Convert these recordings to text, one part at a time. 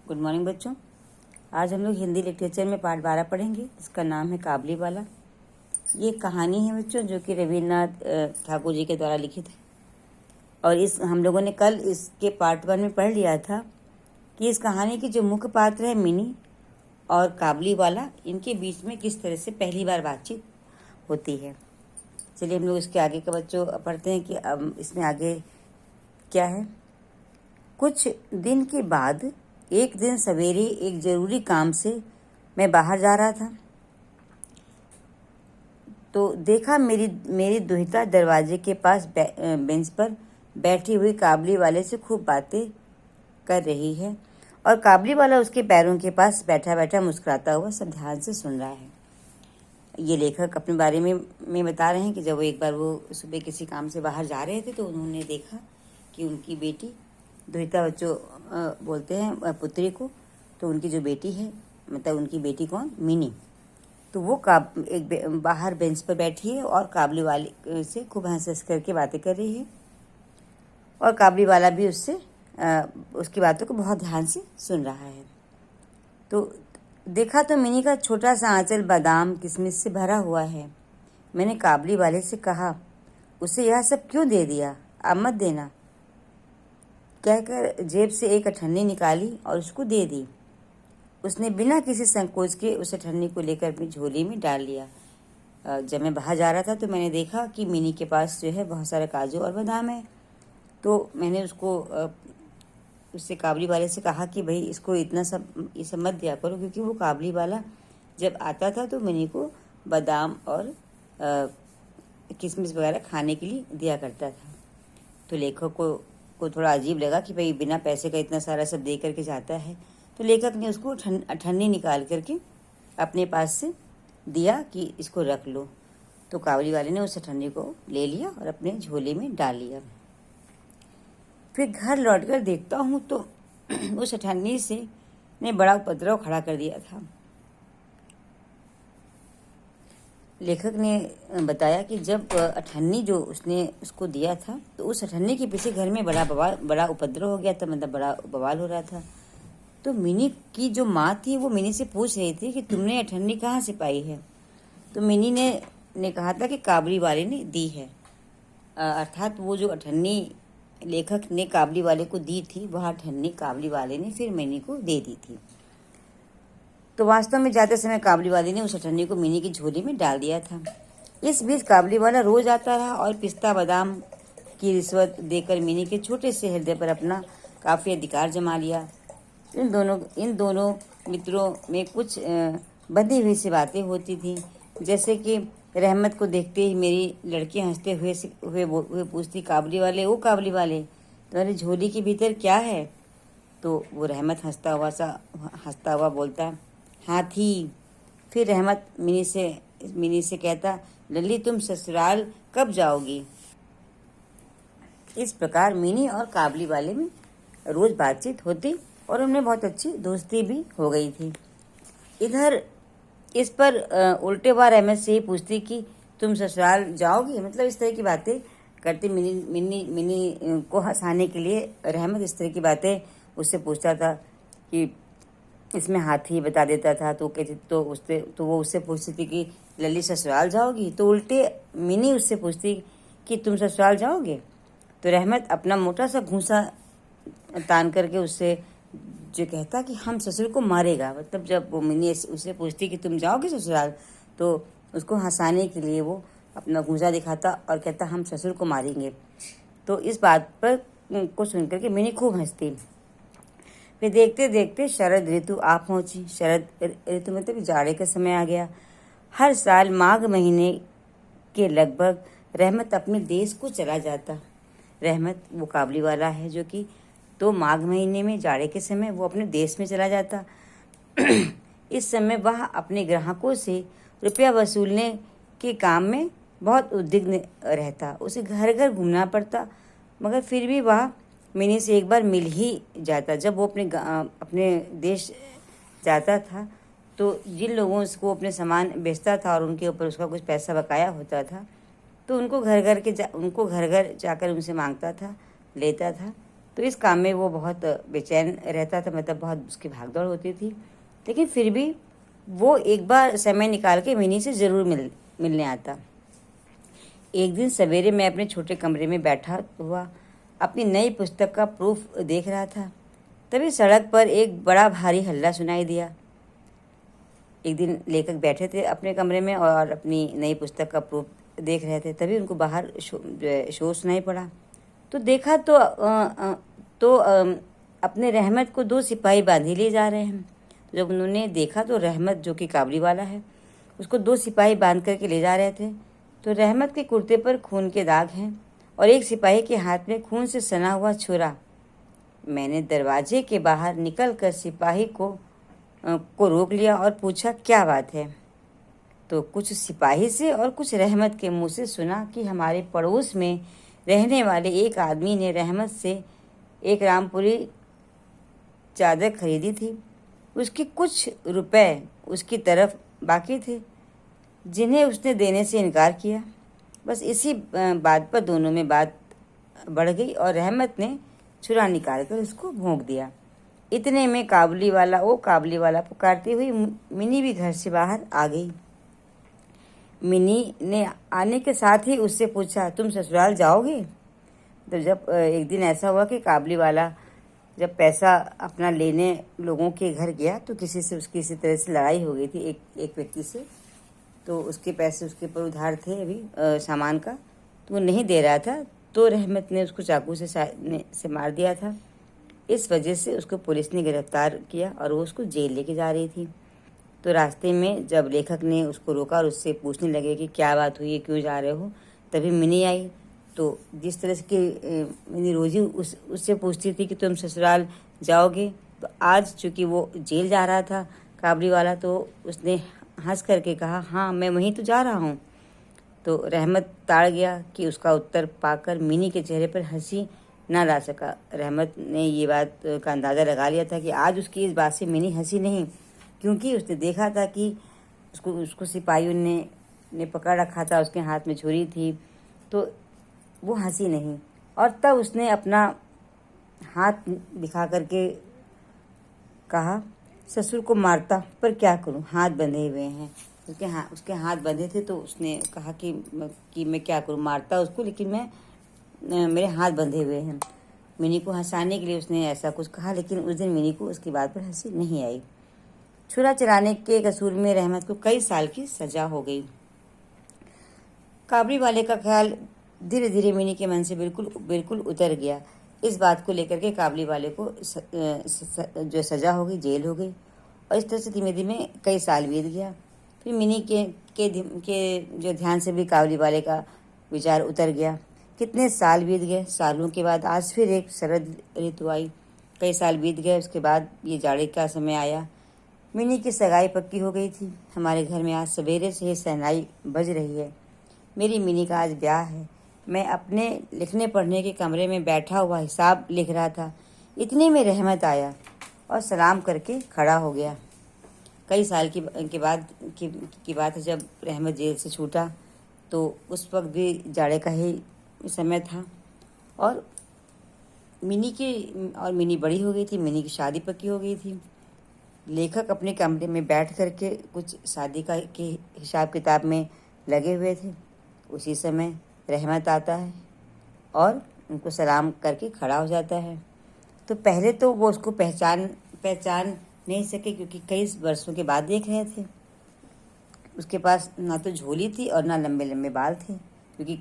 Good morning बच्चों। आज हम लोग हिंदी लिटरेचर में पाठ 12 पढ़ेंगे। इसका नाम है काबुलीवाला। ये कहानी है बच्चों जो कि रविन्द्रनाथ ठाकुर जी के द्वारा लिखित है। और इस हम लोगों ने कल इसके पार्ट 1 में पढ़ लिया था कि इस कहानी के जो मुख्य पात्र है मिनी और काबुलीवाला, इनके बीच में किस तरह से पहली बार बातचीत होती है। चलिए हम लोग इसके आगे का बच्चों पढ़ते हैं कि अब इसमें आगे क्या है। कुछ दिन के बाद एक दिन सवेरे एक ज़रूरी काम से मैं बाहर जा रहा था तो देखा मेरी दुहिता दरवाजे के पास बेंच पर बैठी हुई काबुलीवाले से खूब बातें कर रही है और काबुलीवाला उसके पैरों के पास बैठा बैठा मुस्कुराता हुआ सब ध्यान से सुन रहा है। ये लेखक अपने बारे में बता रहे हैं कि जब एक बार वो सुबह किसी काम से बाहर जा रहे थे तो उन्होंने देखा कि उनकी बेटी, दुहिता बच्चों बोलते हैं पुत्री को, तो उनकी जो बेटी है, मतलब उनकी बेटी कौन, मिनी, तो वो बाहर बेंच पर बैठी है और काबुलीवाले से खूब हंस करके बातें कर रही है और काबुलीवाला भी उससे उसकी बातों को बहुत ध्यान से सुन रहा है। तो देखा तो मिनी का छोटा सा आंचल बादाम किशमिश से भरा हुआ है। मैंने काबुलीवाले से कहा, उसे यह सब क्यों दे दिया, अब मत देना, कहकर जेब से एक अठन्नी निकाली और उसको दे दी। उसने बिना किसी संकोच के उस अठन्नी को लेकर अपनी झोली में डाल लिया। जब मैं बाहर जा रहा था तो मैंने देखा कि मिनी के पास जो है बहुत सारे काजू और बादाम है, तो मैंने उससे काबुलीवाले से कहा कि भाई इसको ये सब मत दिया करो, क्योंकि वो काबुलीवाला जब आता था तो मिनी को बादाम और किशमिश वगैरह खाने के लिए दिया करता था। तो लेखक को थोड़ा अजीब लगा कि भाई बिना पैसे का इतना सारा सब दे करके जाता है, तो लेखक ने उसको अठन्नी निकाल करके अपने पास से दिया कि इसको रख लो। तो काबुलीवाले ने उस अठन्नी को ले लिया और अपने झोले में डाल लिया। फिर घर लौटकर देखता हूँ तो उस अठन्नी से ने बड़ा उपद्रव खड़ा कर दिया था। लेखक ने बताया कि जब अठन्नी जो उसने उसको दिया था तो उस अठन्नी के पीछे घर में बड़ा उपद्रव हो गया था, मतलब बड़ा बवाल हो रहा था। तो मिनी की जो माँ थी वो मिनी से पूछ रही थी कि तुमने अठन्नी कहाँ से पाई है। तो मिनी ने कहा था कि काबुलीवाले ने दी है। अर्थात वो जो अठन्नी लेखक ने काबुलीवाले को दी थी वह अठन्नी काबुलीवाले ने फिर मिनी को दे दी थी। तो वास्तव में जाते समय काबुलीवाले ने उस अठन्नी को मिनी की झोली में डाल दिया था। इस बीच काबुलीवाला रोज आता रहा और पिस्ता बादाम की रिश्वत देकर मिनी के छोटे से हृदय पर अपना काफ़ी अधिकार जमा लिया। इन दोनों मित्रों में कुछ बंधी हुई सी बातें होती थीं, जैसे कि रहमत को देखते ही मेरी लड़की हंसते हुए पूछती, काबुलीवाले, ओ काबुलीवाले, तुम्हारी झोली के भीतर क्या है। तो वो रहमत हंसता हुआ बोलता, हाथी। फिर रहमत मिनी से कहता, लल्ली तुम ससुराल कब जाओगी। इस प्रकार मिनी और काबुलीवाले में रोज बातचीत होती और उनमें बहुत अच्छी दोस्ती भी हो गई थी। इधर इस पर उल्टे बार रहमत से ही पूछती कि तुम ससुराल जाओगी, मतलब इस तरह की बातें करती। मिनी को हंसाने के लिए रहमत इस तरह की बातें उससे पूछता था कि इसमें हाथी बता देता था। तो कहती तो वो उससे पूछती थी कि लल्ली ससुराल जाओगी, तो उल्टे मिनी उससे पूछती कि तुम ससुराल जाओगे। तो रहमत अपना मोटा सा घूंसा तान करके उससे जो कहता कि हम ससुर को मारेगा, मतलब जब वो मिनी उससे पूछती कि तुम जाओगे ससुराल, तो उसको हंसाने के लिए वो अपना घूंसा दिखाता और कहता हम ससुर को मारेंगे। तो इस बात पर को सुनकर के मिनी खूब हंसती। फिर देखते देखते शरद ऋतु आ पहुंची। शरद ऋतु मतलब जाड़े का समय आ गया। हर साल माघ महीने के लगभग रहमत अपने देश को चला जाता। रहमत वो काबुलीवाला है जो कि तो माघ महीने में जाड़े के समय वो अपने देश में चला जाता। इस समय वह अपने ग्राहकों से रुपया वसूलने के काम में बहुत उद्विग्न रहता। उसे घर घर घूमना पड़ता, मगर फिर भी वह मिनी से एक बार मिल ही जाता। जब वो अपने देश जाता था तो जिन लोगों को अपने सामान बेचता था और उनके ऊपर उसका कुछ पैसा बकाया होता था, तो उनको घर घर जाकर उनसे मांगता था, लेता था तो इस काम में वो बहुत बेचैन रहता था, मतलब बहुत उसकी भागदौड़ होती थी। लेकिन फिर भी वो एक बार समय निकाल के मिनी से ज़रूर मिलने आता। एक दिन सवेरे मैं अपने छोटे कमरे में बैठा हुआ अपनी नई पुस्तक का प्रूफ देख रहा था। तभी सड़क पर एक बड़ा भारी हल्ला सुनाई दिया। एक दिन लेखक बैठे थे अपने कमरे में और अपनी नई पुस्तक का प्रूफ देख रहे थे। तभी उनको बाहर शोर सुनाई पड़ा। तो देखा तो अपने रहमत को 2 सिपाही बांधे ले जा रहे हैं। तो जब उन्होंने देखा तो रहमत, जो कि काबली वाला है, उसको 2 सिपाही बांध करके ले जा रहे थे। तो रहमत के कुर्ते पर खून के दाग हैं और एक सिपाही के हाथ में खून से सना हुआ छुरा। मैंने दरवाजे के बाहर निकलकर सिपाही को रोक लिया और पूछा, क्या बात है? तो कुछ सिपाही से और कुछ रहमत के मुंह से सुना कि हमारे पड़ोस में रहने वाले एक आदमी ने रहमत से एक रामपुरी चादर खरीदी थी। उसके कुछ रुपए उसकी तरफ बाकी थे, जिन्हें उसने देने से इनकार किया। बस इसी बात पर दोनों में बात बढ़ गई और रहमत ने छुरा निकाल कर उसको भोंक दिया। इतने में काबुली वाला पुकारती हुई मिनी भी घर से बाहर आ गई। मिनी ने आने के साथ ही उससे पूछा, तुम ससुराल जाओगे? तो जब एक दिन ऐसा हुआ कि काबुली वाला जब पैसा अपना लेने लोगों के घर गया तो किसी से उसकी इसी तरह से लड़ाई हो गई थी एक व्यक्ति से। तो उसके पैसे उसके ऊपर उधार थे अभी सामान का, तो वो नहीं दे रहा था। तो रहमत ने उसको चाकू से मार दिया था। इस वजह से उसको पुलिस ने गिरफ्तार किया और वो उसको जेल लेके जा रही थी। तो रास्ते में जब लेखक ने उसको रोका और उससे पूछने लगे कि क्या बात हुई है, क्यों जा रहे हो, तभी मिनी आई। तो जिस तरह से मिनी रोजी उससे पूछती थी कि तुम ससुराल जाओगे, तो आज चूँकि वो जेल जा रहा था काबली वाला, तो उसने हंस करके कहा, हाँ मैं वहीं तो जा रहा हूँ। तो रहमत ताड़ गया कि उसका उत्तर पाकर मिनी के चेहरे पर हंसी ना ला सका। रहमत ने ये बात का अंदाज़ा लगा लिया था कि आज उसकी इस बात से मिनी हंसी नहीं, क्योंकि उसने देखा था कि उसको सिपाहियों ने पकड़ रखा था, उसके हाथ में छुरी थी, तो वो हंसी नहीं। और तब उसने अपना हाथ दिखा करके कहा, ससुर को मारता पर क्या करूं, हाथ बंधे हुए हैं। उसके हाथ बंधे थे। तो उसने कहा कि मैं क्या करूं, मारता उसको, लेकिन मेरे हाथ बंधे हुए हैं। मिनी को हंसाने के लिए उसने ऐसा कुछ कहा, लेकिन उस दिन मिनी को उसकी बात पर हंसी नहीं आई। छुरा चलाने के कसूर में रहमत को कई साल की सजा हो गई। काबली वाले का ख्याल धीरे धीरे मिनी के मन से बिल्कुल उतर गया। इस बात को लेकर के काबली वाले को जो सजा हो गई, जेल हो गई। और इस तरह से धीमे धीमे कई साल बीत गया। फिर मिनी के जो ध्यान से भी काबली वाले का विचार उतर गया। कितने साल बीत गए। सालों के बाद आज फिर एक शरद ऋतु आई। कई साल बीत गए। उसके बाद ये जाड़े का समय आया। मिनी की सगाई पक्की हो गई थी। हमारे घर में आज सवेरे से ही शहनाई बज रही है। मेरी मिनी का आज ब्याह है। मैं अपने लिखने पढ़ने के कमरे में बैठा हुआ हिसाब लिख रहा था। इतने में रहमत आया और सलाम करके खड़ा हो गया। कई साल की बात है जब रहमत जेल से छूटा, तो उस वक्त भी जाड़े का ही समय था और मिनी बड़ी हो गई थी। मिनी की शादी पक्की हो गई थी। लेखक अपने कमरे में बैठ करके कुछ शादी के हिसाब किताब में लगे हुए थे। उसी समय रहमत आता है और उनको सलाम करके खड़ा हो जाता है। तो पहले तो वो उसको पहचान नहीं सके, क्योंकि कई वर्षों के बाद देख रहे थे। उसके पास ना तो झोली थी और ना लंबे लंबे बाल थे, क्योंकि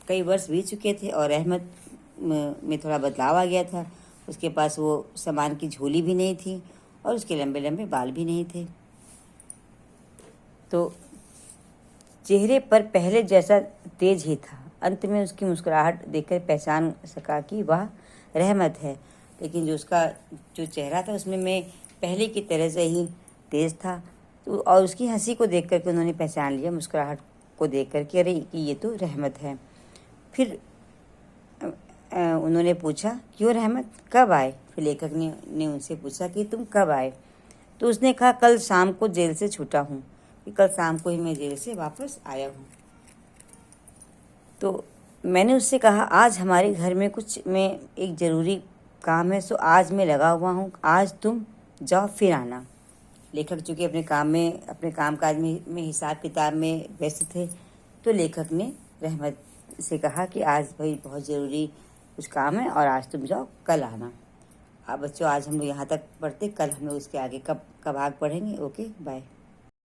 कई वर्ष बीत चुके थे और रहमत में थोड़ा बदलाव आ गया था। उसके पास वो सामान की झोली भी नहीं थी और उसके लंबे लंबे बाल भी नहीं थे। तो चेहरे पर पहले जैसा तेज ही था। अंत में उसकी मुस्कुराहट देखकर पहचान सका कि वह रहमत है, लेकिन जो चेहरा था उसमें मैं पहले की तरह से ही तेज था। तो और उसकी हंसी को देख करके उन्होंने पहचान लिया, मुस्कुराहट को देख करके, अरे कि ये तो रहमत है। फिर उन्होंने पूछा, क्यों रहमत, कब आए? फिर लेखक ने उनसे पूछा कि तुम कब आए? तो उसने कहा, कल शाम को जेल से छूटा हूँ, कि कल शाम को ही मैं जेल से वापस आया हूँ। तो मैंने उससे कहा, आज हमारे घर में कुछ में एक ज़रूरी काम है, सो आज मैं लगा हुआ हूँ, आज तुम जाओ फिर आना। लेखक चूँकि अपने काम में, अपने कामकाज में हिसाब किताब में व्यस्त थे, तो लेखक ने रहमत से कहा कि आज भाई बहुत ज़रूरी कुछ काम है और आज तुम जाओ, कल आना। अब बच्चों, आज हम लोग यहाँ तक पढ़ते, कल हम लोग इसके आगे कब आगे पढ़ेंगे। Okay, bye.